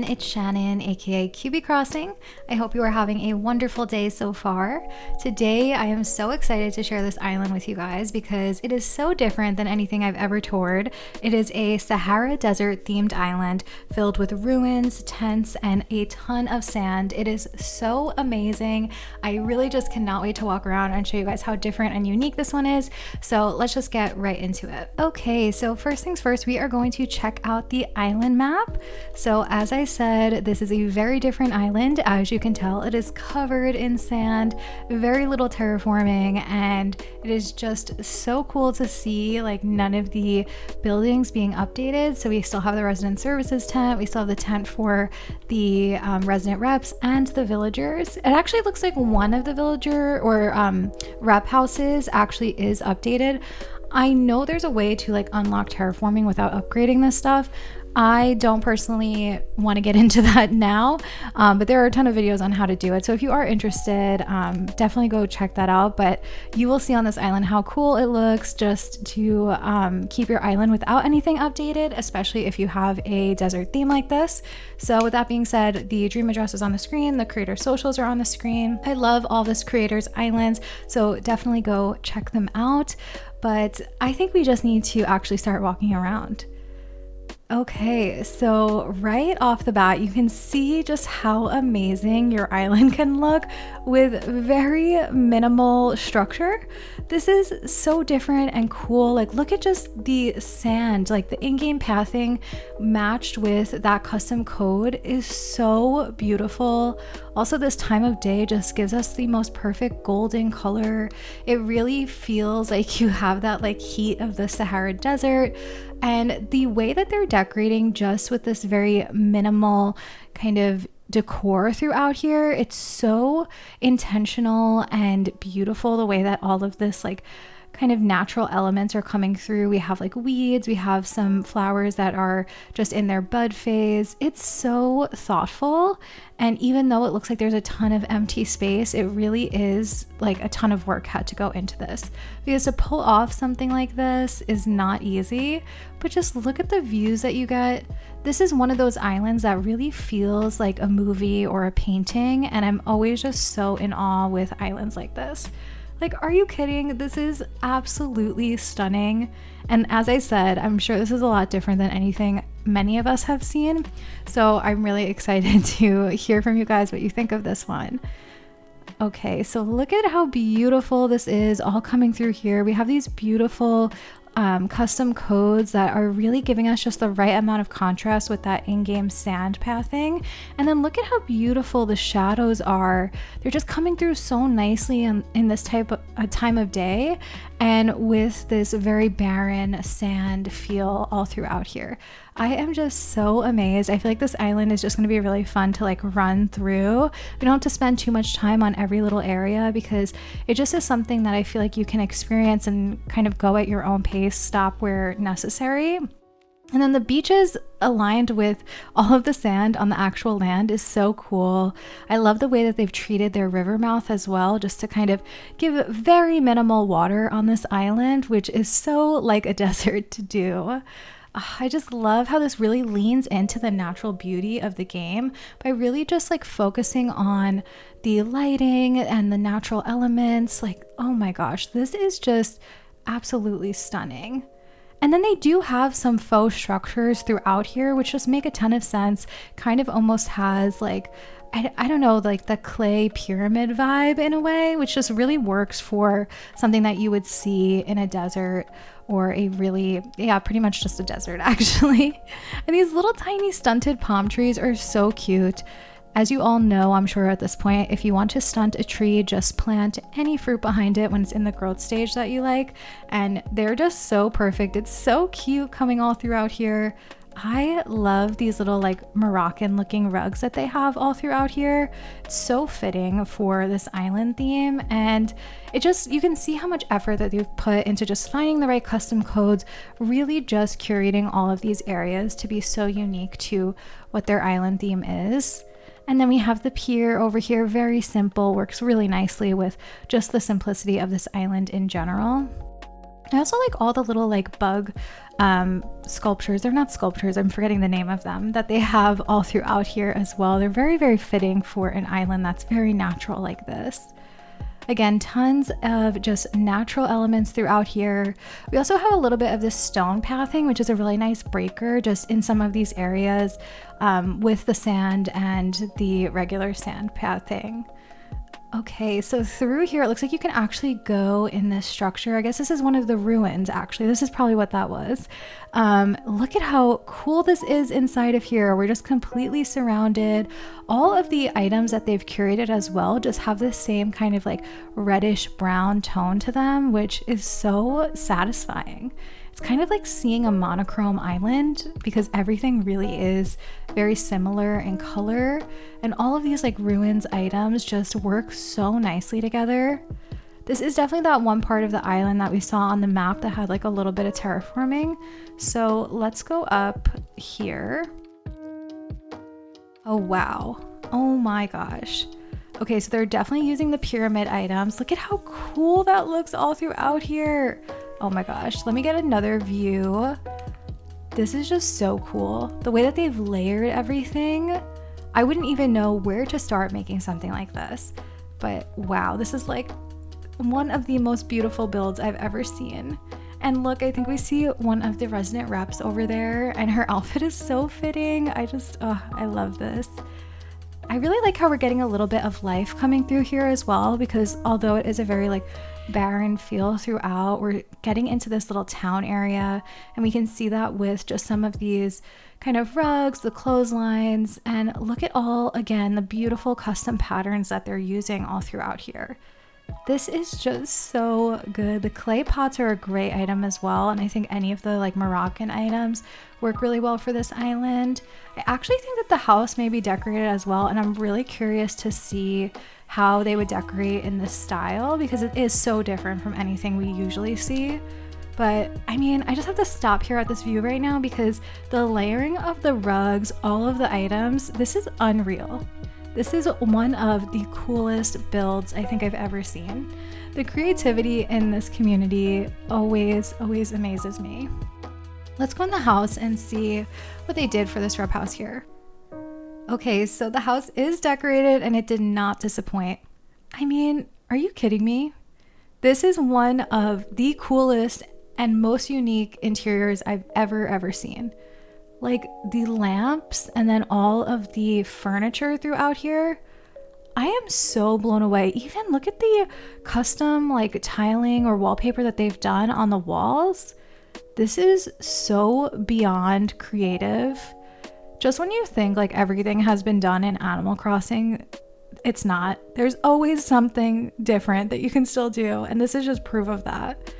it's Shannon, aka QB Crossing. I hope you are having a wonderful day so far. Today I am so excited to share this island with you guys because it is so different than anything I've ever toured. It is a Sahara desert themed island filled with ruins, tents, and a ton of sand. It is so amazing. I really just cannot wait to walk around and show you guys how different and unique this one is. So let's just get right into it. Okay, so first things first, we are going to check out the island map. So as I said, this is a very different island. As you can tell, it is covered in sand, very little terraforming, and it is just so cool to see like none of the buildings being updated. So we still have the resident services tent, we still have the tent for the resident reps and the villagers. It actually looks like one of the villager or rep houses actually is updated. I know there's a way to like unlock terraforming without upgrading this stuff. I don't personally want to get into that now, but there are a ton of videos on how to do it. So if you are interested, definitely go check that out. But you will see on this island how cool it looks just to keep your island without anything updated, especially if you have a desert theme like this. So with that being said, the dream address is on the screen, the creator socials are on the screen. I love all this creators islands, so definitely go check them out. But I think we just need to actually start walking around. Okay, so right off the bat, you can see just how amazing your island can look with very minimal structure. This is so different and cool. Like, look at just the sand, like the in-game pathing matched with that custom code is so beautiful. Also, this time of day just gives us the most perfect golden color. It really feels like you have that like heat of the Sahara desert. And the way that they're decorating just with this very minimal kind of decor throughout here, it's so intentional and beautiful the way that all of this like kind of natural elements are coming through. We have like weeds, we have some flowers that are just in their bud phase. It's so thoughtful. And even though it looks like there's a ton of empty space, it really is like a ton of work had to go into this, because to pull off something like this is not easy. But just look at the views that you get. This is one of those islands that really feels like a movie or a painting, and I'm always just so in awe with islands like this. Like, are you kidding? This is absolutely stunning. And as I said, I'm sure this is a lot different than anything many of us have seen. So I'm really excited to hear from you guys what you think of this one. Okay, so look at how beautiful this is all coming through here. We have these beautiful custom codes that are really giving us just the right amount of contrast with that in-game sand pathing. And then look at how beautiful the shadows are. They're just coming through so nicely in this type of time of day, and with this very barren sand feel all throughout here. I am just so amazed. I feel like this island is just going to be really fun to like run through. We don't have to spend too much time on every little area because it just is something that I feel like you can experience and kind of go at your own pace, stop where necessary. And then the beaches aligned with all of the sand on the actual land is so cool. I love the way that they've treated their river mouth as well, just to kind of give very minimal water on this island, which is so like a desert to do. I just love how this really leans into the natural beauty of the game by really just like focusing on the lighting and the natural elements. Like, oh my gosh, this is just absolutely stunning. And then they do have some faux structures throughout here, which just make a ton of sense. Kind of almost has like, I don't know, like the clay pyramid vibe in a way, which just really works for something that you would see in a desert or a really, yeah, pretty much just a desert actually. And these little tiny stunted palm trees are so cute. As you all know, I'm sure at this point, if you want to stunt a tree, just plant any fruit behind it when it's in the growth stage that you like. And they're just so perfect. It's so cute coming all throughout here. I love these little like Moroccan looking rugs that they have all throughout here. It's so fitting for this island theme, and it just, you can see how much effort that they've put into just finding the right custom codes, really just curating all of these areas to be so unique to what their island theme is. And then we have the pier over here, very simple, works really nicely with just the simplicity of this island in general. I also like all the little like bug sculptures. They're not sculptures, I'm forgetting the name of them, that they have all throughout here as well. They're very, very fitting for an island that's very natural like this. Again, tons of just natural elements throughout here. We also have a little bit of this stone pathing, which is a really nice breaker just in some of these areas with the sand and the regular sand pathing. Okay, so through here, it looks like you can actually go in this structure. I guess this is one of the ruins, actually. This is probably what that was. Look at how cool this is inside of here. We're just completely surrounded. All of the items that they've curated as well just have this same kind of like reddish brown tone to them, which is so satisfying. It's kind of like seeing a monochrome island because everything really is very similar in color, and all of these like ruins items just work so nicely together. This is definitely that one part of the island that we saw on the map that had like a little bit of terraforming. So let's go up here. Oh wow, oh my gosh. Okay, so they're definitely using the pyramid items. Look at how cool that looks all throughout here. Oh my gosh, let me get another view. This is just so cool. The way that they've layered everything, I wouldn't even know where to start making something like this. But wow, this is like one of the most beautiful builds I've ever seen. And look, I think we see one of the resident reps over there, and her outfit is so fitting. I love this. I really like how we're getting a little bit of life coming through here as well, because although it is a very like barren feel throughout, we're getting into this little town area, and we can see that with just some of these kind of rugs, the clotheslines, and look at all, again, the beautiful custom patterns that they're using all throughout here. This is just so good. The clay pots are a great item as well, and I think any of the like Moroccan items work really well for this island. I actually think that the house may be decorated as well, and I'm really curious to see how they would decorate in this style because it is so different from anything we usually see. But I mean, I just have to stop here at this view right now because the layering of the rugs, all of the items, this is unreal. This is one of the coolest builds I think I've ever seen. The creativity in this community always amazes me. Let's go in the house and see what they did for this rep house here. Okay, so the house is decorated and it did not disappoint. I mean, are you kidding me? This is one of the coolest and most unique interiors I've ever seen. Like the lamps and then all of the furniture throughout here, I am so blown away. Even look at the custom like tiling or wallpaper that they've done on the walls. This is so beyond creative. Just when you think like everything has been done in Animal Crossing, it's not. There's always something different that you can still do, and this is just proof of that.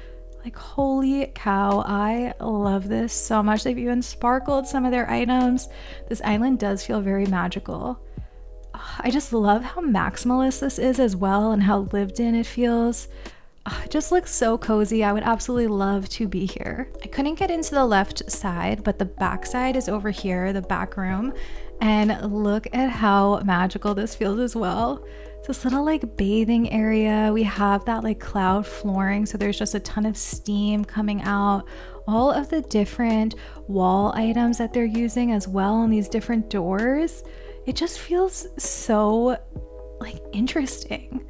Like, holy cow, I love this so much. They've even sparkled some of their items. This island does feel very magical. I just love how maximalist this is as well and how lived in it feels. It just looks so cozy. I would absolutely love to be here. I couldn't get into the left side, but the back side is over here, the back room. And look at how magical this feels as well. It's this little like bathing area. We have that like cloud flooring, so there's just a ton of steam coming out. All of the different wall items that they're using as well on these different doors. It just feels so like interesting.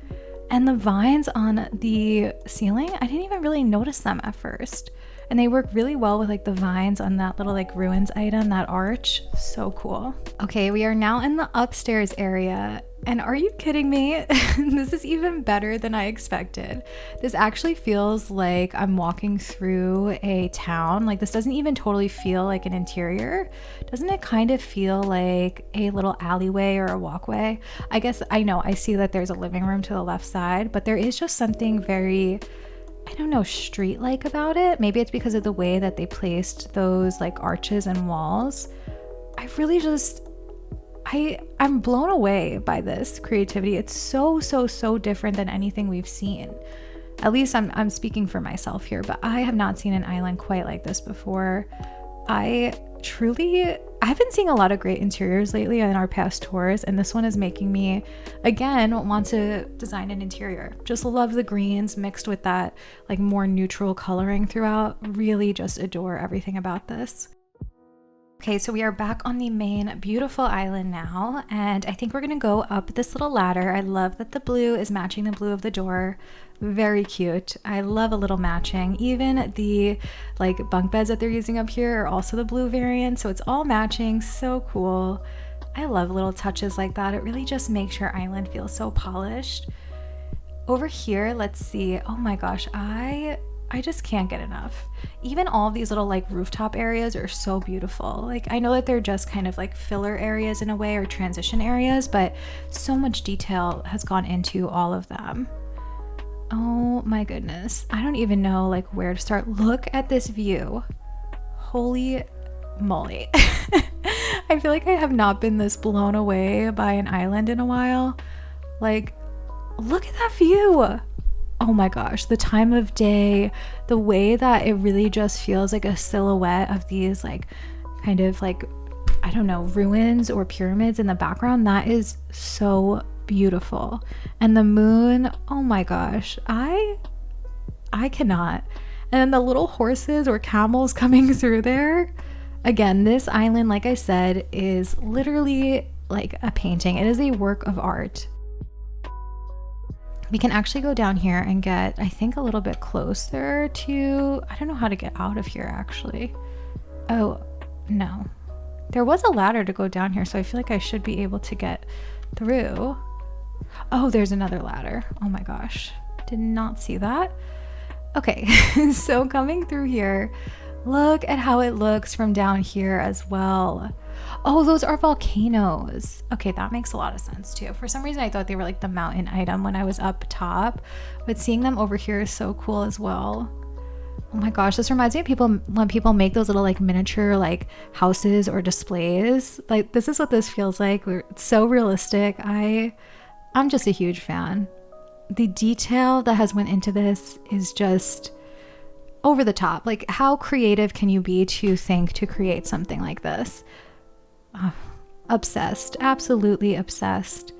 And the vines on the ceiling, I didn't even really notice them at first. And they work really well with like the vines on that little like ruins item, that arch. So cool. Okay, we are now in the upstairs area. And are you kidding me? This is even better than I expected. This actually feels like I'm walking through a town. Like this doesn't even totally feel like an interior. Doesn't it kind of feel like a little alleyway or a walkway? I guess I know I see that there's a living room to the left side, but there is just something very, I don't know, street-like about it. Maybe it's because of the way that they placed those like arches and walls. I really just, I'm blown away by this creativity. It's so different than anything we've seen. At least I'm speaking for myself here, but I have not seen an island quite like this before. I truly I've been seeing a lot of great interiors lately in our past tours, and this one is making me again want to design an interior. Just love the greens mixed with that like more neutral coloring throughout. Really just adore everything about this. Okay, so we are back on the main beautiful island now, and I think we're gonna go up this little ladder. I love that the blue is matching the blue of the door. Very cute. I love a little matching. Even the like bunk beds that they're using up here are also the blue variant, so it's all matching. So cool. I love little touches like that. It really just makes your island feel so polished. Over here, let's see. Oh my gosh, I just can't get enough. Even all of these little like rooftop areas are so beautiful. Like I know that they're just kind of like filler areas in a way, or transition areas, but so much detail has gone into all of them. Oh my goodness. I don't even know like where to start. Look at this view. Holy moly. I feel like I have not been this blown away by an island in a while. Like, look at that view. Oh my gosh, the time of day, the way that it really just feels like a silhouette of these like kind of like, I don't know, ruins or pyramids in the background. That is so beautiful. And the moon, oh my gosh, I cannot. And then the little horses or camels coming through there. Again, this island, like I said, is literally like a painting. It is a work of art. We can actually go down here and get, I think, a little bit closer to, I don't know how to get out of here actually. Oh, no. There was a ladder to go down here, so I feel like I should be able to get through. Oh, there's another ladder. Oh my gosh. Did not see that. Okay, so coming through here, look at how it looks from down here as well. Oh, those are volcanoes. Okay, that makes a lot of sense too. For some reason, I thought they were like the mountain item when I was up top, but seeing them over here is so cool as well. Oh my gosh, this reminds me of people when people make those little like miniature like houses or displays. Like this is what this feels like. It's so realistic. I'm just a huge fan. The detail that has went into this is just over the top. Like how creative can you be to think to create something like this? Oh, obsessed, absolutely obsessed.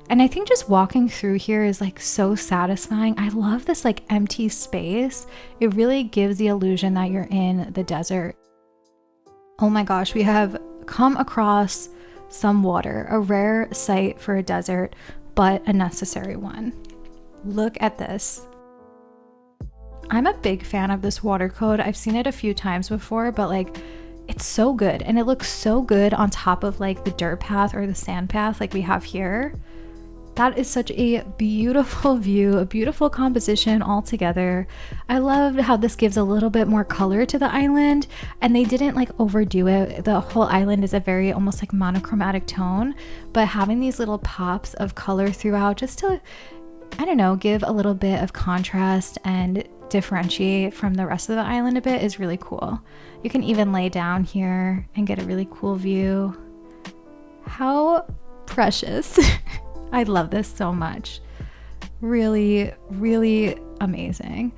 And I think just walking through here is like so satisfying. I love this like empty space. It really gives the illusion that you're in the desert. Oh my gosh, we have come across some water, a rare sight for a desert, but a necessary one. Look at this. I'm a big fan of this water code. I've seen it a few times before, but like it's so good, and it looks so good on top of like the dirt path or the sand path like we have here. That is such a beautiful view, a beautiful composition altogether. I love how this gives a little bit more color to the island, and they didn't like overdo it. The whole island is a very almost like monochromatic tone, but having these little pops of color throughout just to, I don't know, give a little bit of contrast and differentiate from the rest of the island a bit is really cool. You can even lay down here and get a really cool view. How precious. I love this so much. Really, really amazing.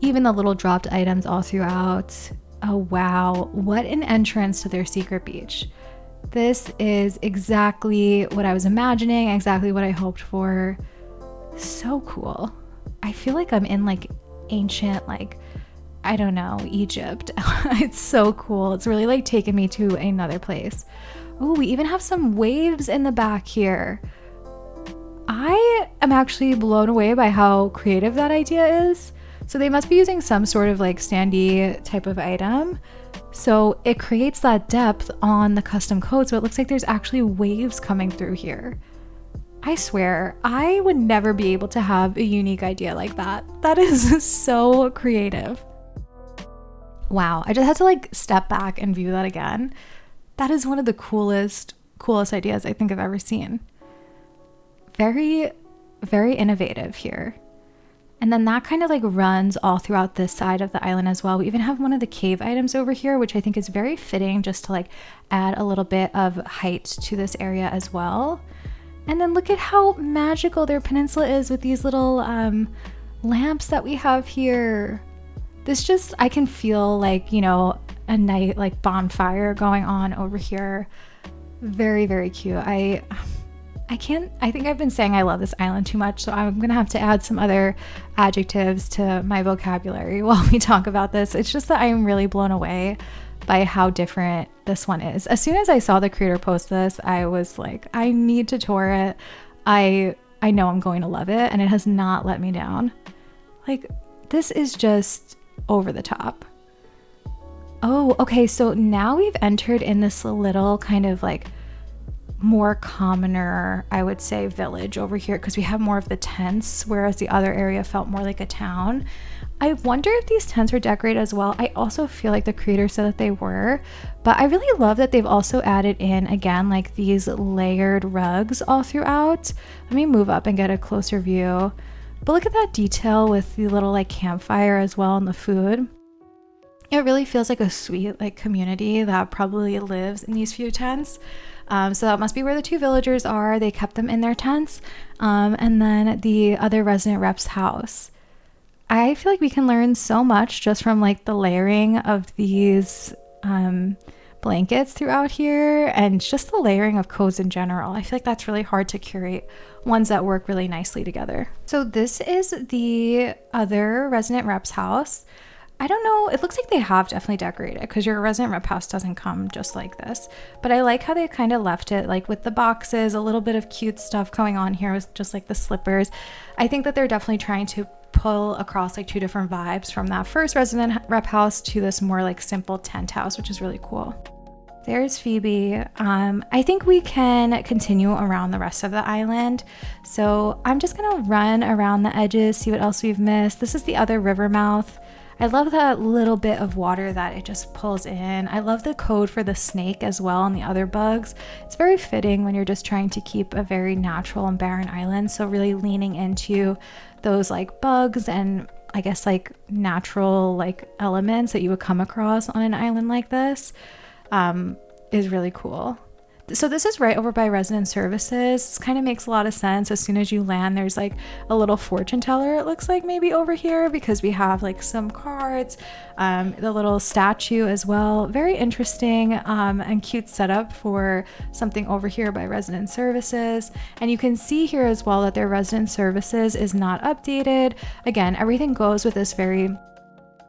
Even the little dropped items all throughout. Oh wow, what an entrance to their secret beach. This is exactly what I was imagining, exactly what I hoped for. So cool. I feel like I'm in like ancient, like, I don't know, Egypt. It's so cool. It's really like taken me to another place. Oh, we even have some waves in the back here. I am actually blown away by how creative that idea is. So they must be using some sort of like standee type of item. So it creates that depth on the custom code. So it looks like there's actually waves coming through here. I swear, I would never be able to have a unique idea like that. That is so creative. Wow, I just had to like step back and view that again. That is one of the coolest ideas I think I've ever seen. Very, very innovative here. And then that kind of like runs all throughout this side of the island as well. We even have one of the cave items over here, which I think is very fitting just to like add a little bit of height to this area as well. And then look at how magical their peninsula is with these little lamps that we have here. This just, I can feel like, you know, a night like bonfire going on over here. Very, very cute. I think I've been saying I love this island too much, so I'm gonna have to add some other adjectives to my vocabulary while we talk about this. It's just that I am really blown away by how different this one is. As soon as I saw the creator post this, I was like, I need to tour it. I know I'm going to love it, and it has not let me down. Like, this is just over the top. Oh, okay, so now we've entered in this little kind of like more commoner, I would say, village over here, because we have more of the tents, whereas the other area felt more like a town. I wonder if these tents are decorated as well. I also feel like the creator said that they were, but I really love that they've also added in, again, like these layered rugs all throughout. Let me move up and get a closer view. But look at that detail with the little like campfire as well and the food. It really feels like a sweet like community that probably lives in these few tents. So that must be where the two villagers are. They kept them in their tents. And then the other resident rep's house. I feel like we can learn so much just from like the layering of these blankets throughout here, and just the layering of codes in general. I feel like that's really hard to curate ones that work really nicely together. So this is the other resident rep's house. I don't know, it looks like they have definitely decorated, because your resident rep house doesn't come just like this. But I like how they kind of left it like with the boxes, a little bit of cute stuff going on here with just like the slippers. I think that they're definitely trying to pull across like two different vibes from that first resident rep house to this more like simple tent house, which is really cool. There's Phoebe. I think we can continue around the rest of the island. So I'm just gonna run around the edges, see what else we've missed. This is the other river mouth. I love that little bit of water that it just pulls in. I love the code for the snake as well and the other bugs. It's very fitting when you're just trying to keep a very natural and barren island. So really leaning into those like bugs and I guess like natural like elements that you would come across on an island like this is really cool. So this is right over by resident services. This kind of makes a lot of sense. As soon as you land, there's like a little fortune teller, it looks like, maybe over here, because we have like some cards, the little statue as well. Very interesting and cute setup for something over here by resident services. And you can see here as well that their resident services is not updated. Again, everything goes with this very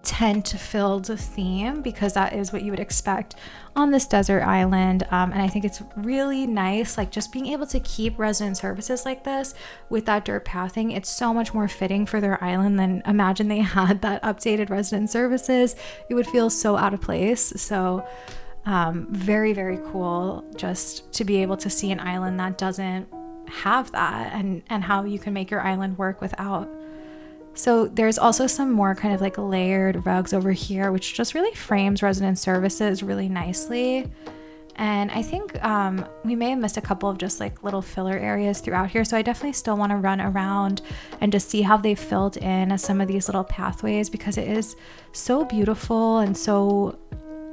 tent-filled theme, because that is what you would expect on this desert island. And I think it's really nice, like just being able to keep resident services like this with that dirt pathing. It's so much more fitting for their island than imagine they had that updated resident services. It would feel so out of place. So very, very cool just to be able to see an island that doesn't have that, and how you can make your island work without. So there's also some more kind of like layered rugs over here, which just really frames resident services really nicely. And I think we may have missed a couple of just like little filler areas throughout here. So I definitely still want to run around and just see how they filled in some of these little pathways, because it is so beautiful and so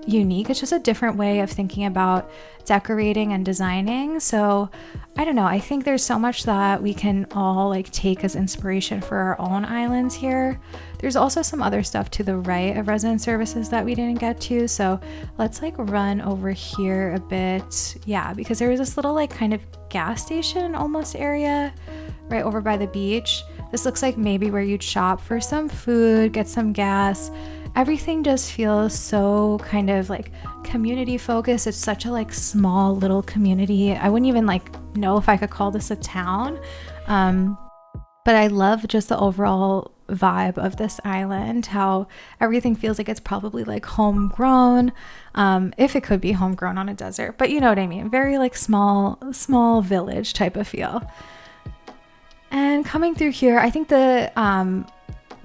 unique. It's just a different way of thinking about decorating and designing. So I don't know, I think there's so much that we can all like take as inspiration for our own islands here. There's also some other stuff to the right of resident services that we didn't get to, so let's like run over here a bit. Yeah, because there was this little like kind of gas station almost area right over by the beach. This looks like maybe where you'd shop for some food, get some gas. Everything just feels so kind of like community focused. It's such a like small little community. I wouldn't even like know if I could call this a town. But I love just the overall vibe of this island, how everything feels like it's probably like homegrown, if it could be homegrown on a desert, but you know what I mean. Very like small village type of feel. And coming through here, I think the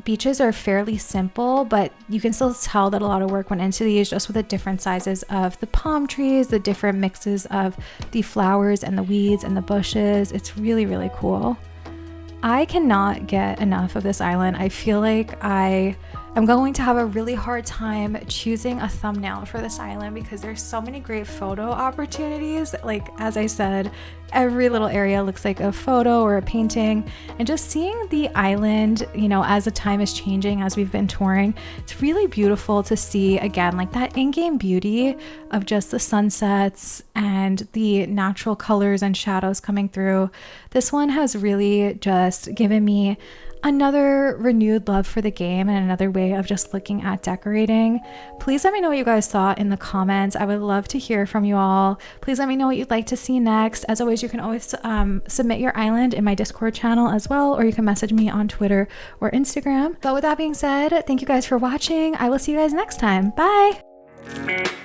beaches are fairly simple, but you can still tell that a lot of work went into these, just with the different sizes of the palm trees, the different mixes of the flowers and the weeds and the bushes. It's really, really cool. I cannot get enough of this island. I feel like I I'm going to have a really hard time choosing a thumbnail for this island because there's so many great photo opportunities. Like, as I said, every little area looks like a photo or a painting, and just seeing the island, you know, as the time is changing, as we've been touring, it's really beautiful to see again, like that in-game beauty of just the sunsets and the natural colors and shadows coming through. This one has really just given me another renewed love for the game and another way of just looking at decorating. Please let me know what you guys thought in the comments. I would love to hear from you all. Please let me know what you'd like to see next. As always, you can always submit your island in my Discord channel as well, or you can message me on Twitter or Instagram. But with that being said, thank you guys for watching. I will see you guys next time. Bye.